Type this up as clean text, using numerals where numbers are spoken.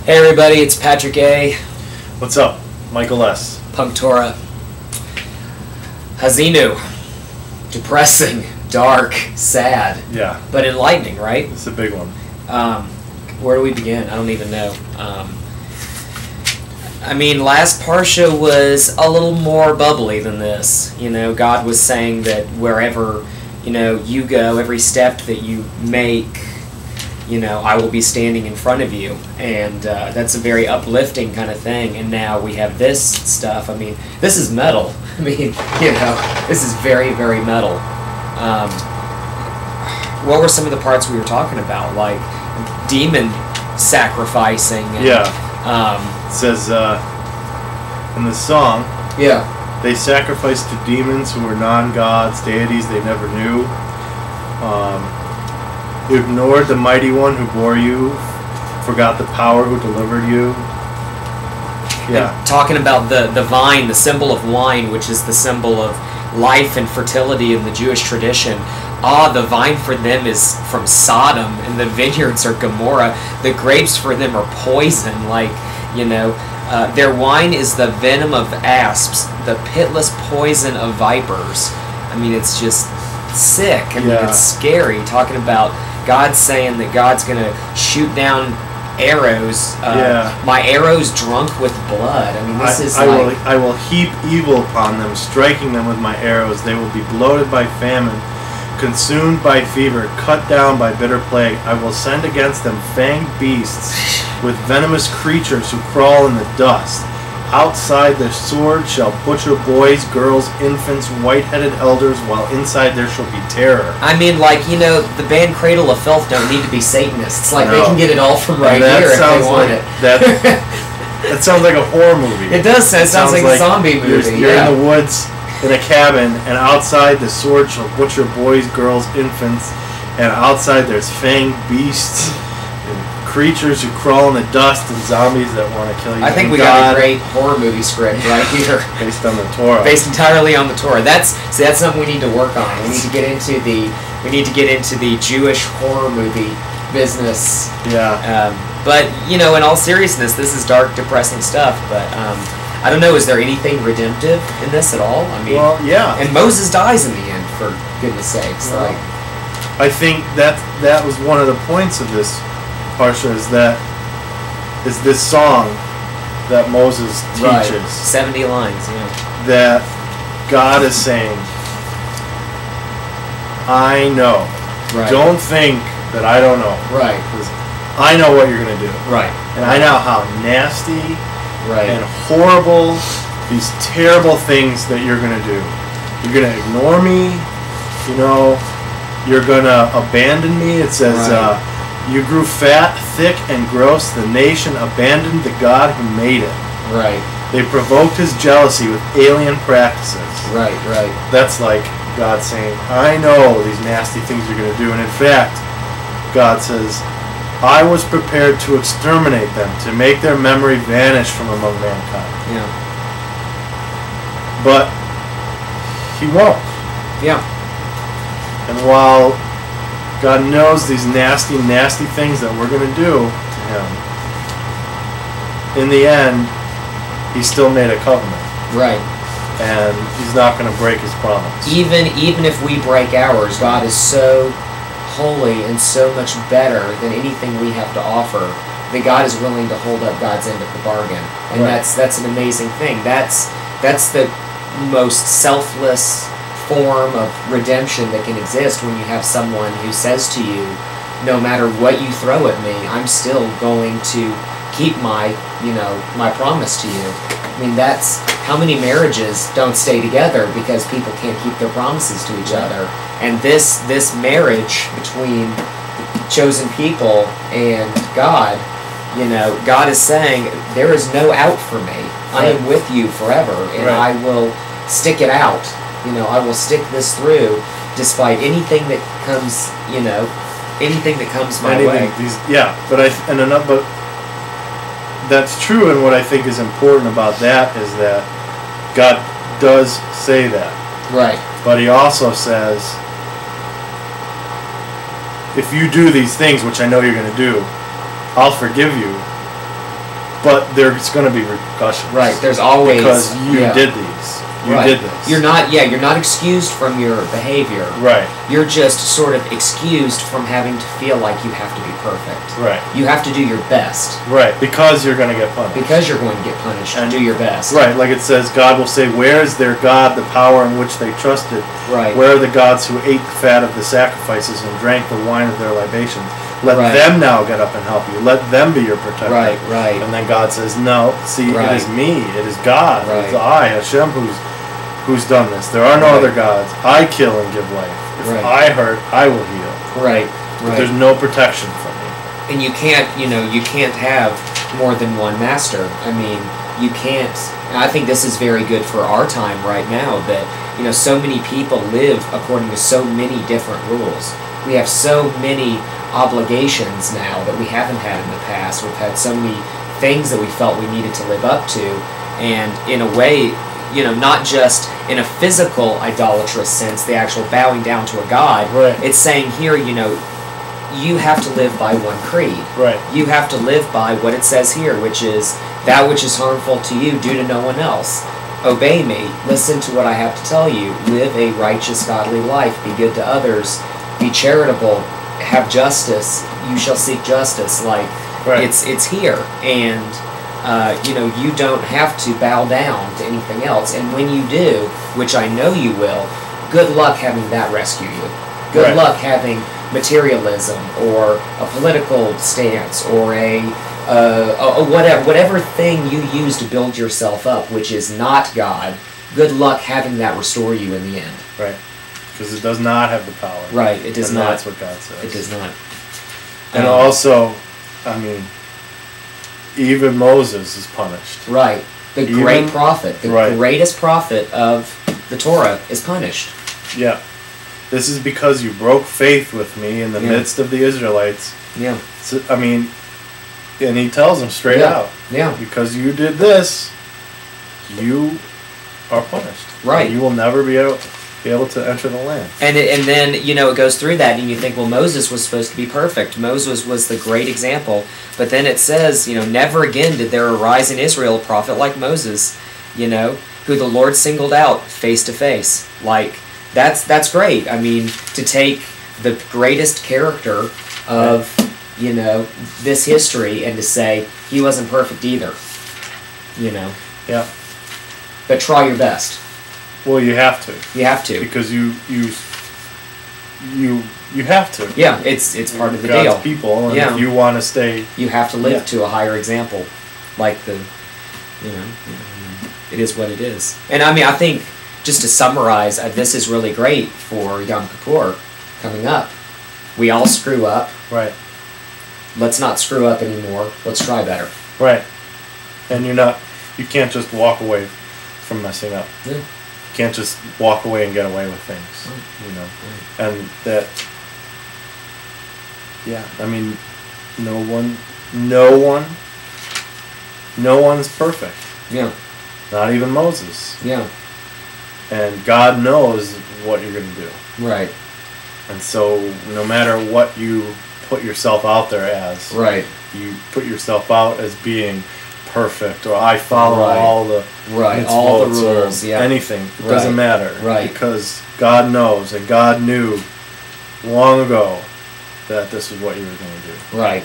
Hey everybody, it's Patrick A. What's up? Michael S. Punktorah. Haazinu. Depressing, dark, sad. Yeah. But enlightening, right? It's a big one. Where do we begin? I don't even know. Last Parsha was a little more bubbly than this. You know, God was saying that wherever, you go, every step that you make, I will be standing in front of you. And that's a very uplifting kind of thing. And now we have this stuff. This is metal. This is very, very metal. What were some of the parts we were talking about? Like demon sacrificing. And, it says in the song, they sacrificed to demons who were non-gods, deities they never knew. Ignored the mighty one who bore you, forgot the power who delivered you. Yeah. And talking about the vine, the symbol of wine, which is the symbol of life and fertility in the Jewish tradition. The vine for them is from Sodom, and the vineyards are Gomorrah. The grapes for them are poison, their wine is the venom of asps, the pitless poison of vipers. It's just sick. It's scary. Talking about God saying that God's going to shoot down arrows. My arrows drunk with blood. I will heap evil upon them, striking them with my arrows. They will be bloated by famine, consumed by fever, cut down by bitter plague. I will send against them fanged beasts with venomous creatures who crawl in the dust. Outside their sword shall butcher boys, girls, infants, white-headed elders, while inside there shall be terror. The band Cradle of Filth don't need to be Satanists. They can get it all from right here if they want it. That sounds like a horror movie. It does. It sounds like a zombie movie. You're in the woods in a cabin, and outside the sword shall butcher boys, girls, infants, and outside there's fanged beasts, creatures who crawl in the dust, and zombies that want to kill you. I think we got a great horror movie script right here. Based on the Torah. Based entirely on the Torah. That's something we need to work on. We need to get into the Jewish horror movie business. Yeah. But in all seriousness, this is dark, depressing stuff. But I don't know. Is there anything redemptive in this at all? Well, yeah. And Moses dies in the end, for goodness sakes. Well, I think that was one of the points of this Parsha is this song that Moses teaches. Right. 70 lines, that God is saying, I know. Right. Don't think that I don't know. Right. Because I know what you're going to do. Right. And I know how nasty and horrible these terrible things that you're going to do. You're going to ignore me. You're going to abandon me. It says, you grew fat, thick, and gross. The nation abandoned the God who made it. Right. They provoked his jealousy with alien practices. Right. That's like God saying, I know these nasty things you're going to do. And in fact, God says, I was prepared to exterminate them, to make their memory vanish from among mankind. Yeah. But he won't. Yeah. And while God knows these nasty, nasty things that we're going to do to him, in the end, he still made a covenant. Right. And he's not going to break his promise. Even if we break ours, God is so holy and so much better than anything we have to offer that God is willing to hold up God's end of the bargain. And that's an amazing thing. That's the most selfless form of redemption that can exist when you have someone who says to you, no matter what you throw at me, I'm still going to keep my promise to you. That's how many marriages don't stay together because people can't keep their promises to each other. And this marriage between the chosen people and God, God is saying, there is no out for me. I am with you forever, and I will stick it out. I will stick this through despite anything that comes, my way. But that's true, and what I think is important about that is that God does say that. Right. But he also says, if you do these things, which I know you're going to do, I'll forgive you. but there's going to be repercussions. Right. There's always because you did these. You did this. You're not excused from your behavior. Right. You're just sort of excused from having to feel like you have to be perfect. Right. You have to do your best. Right. Because you're going to get punished. Because you're going to get punished. And do your best. Right. Like it says, God will say, "Where is their God, the power in which they trusted? Right. Where are the gods who ate the fat of the sacrifices and drank the wine of their libations? Let them now get up and help you. Let them be your protector." Right. Right. And then God says, "No. See, it is me. It is God. Right. It's I, Hashem, who's done this. There are no other gods. I kill and give life. If I hurt, I will heal. Right. But there's no protection from me." And you can't have more than one master. I mean, you can't. And I think this is very good for our time right now. That so many people live according to so many different rules. We have so many obligations now that we haven't had in the past. We've had so many things that we felt we needed to live up to, and in a way, not just in a physical idolatrous sense, the actual bowing down to a god. Right. It's saying here, you have to live by one creed. Right. You have to live by what it says here, which is, that which is harmful to you, do to no one else. Obey me. Listen to what I have to tell you. Live a righteous, godly life. Be good to others. Be charitable. Have justice. You shall seek justice. It's here. And you don't have to bow down to anything else. And when you do, which I know you will, good luck having that rescue you. Good luck having materialism or a political stance or a whatever thing you use to build yourself up, which is not God. Good luck having that restore you in the end. Right. Because it does not have the power. Right. It does not. That's what God says. It does not. And also, I mean, even Moses is punished. Right. The great prophet, the greatest prophet of the Torah, is punished. Yeah. This is because you broke faith with me in the midst of the Israelites. Yeah. So, I mean, and he tells them straight out. Yeah. Because you did this, you are punished. Right. You will never be able to enter the land. And then it goes through that, and you think, well, Moses was supposed to be perfect. Moses was the great example. But then it says, never again did there arise in Israel a prophet like Moses, who the Lord singled out face to face. That's great. I mean, to take the greatest character of this history and to say he wasn't perfect either. Yeah. But try your best. Well, you have to. You have to. Because you have to. Yeah, it's part of the God's deal. people, and if you want to stay, you have to live to a higher example, it is what it is. And I mean, I think just to summarize, this is really great for Yom Kippur coming up. We all screw up. Right. Let's not screw up anymore. Let's try better. Right. And you can't just walk away from messing up. Yeah. You can't just walk away and get away with things. Right. And that, I mean, no one's perfect. Yeah. Not even Moses. Yeah. And God knows what you're going to do. Right. And so no matter what you put yourself out there as, you put yourself out as being perfect, or I follow all the all the rules, anything. It doesn't matter. Right. Because God knows, and God knew long ago that this is what you were going to do. Right.